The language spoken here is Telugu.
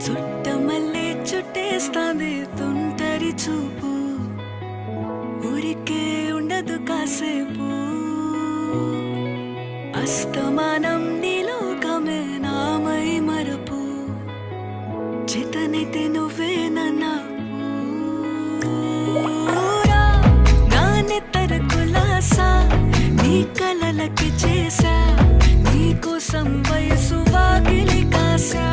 చుట్టమల్లే చుట్టేస్తాంది తుంటరి చూపు, ఊరికే ఉండదు కాసేపు. అస్తమానం నీలోకమే నామై మరపు, చేతనైతే నువ్వే నన్నా నా నెత్తర కులాసా, నీ కలలకి చేసా, నీ కోసం వయసు వాకిలి కాసా.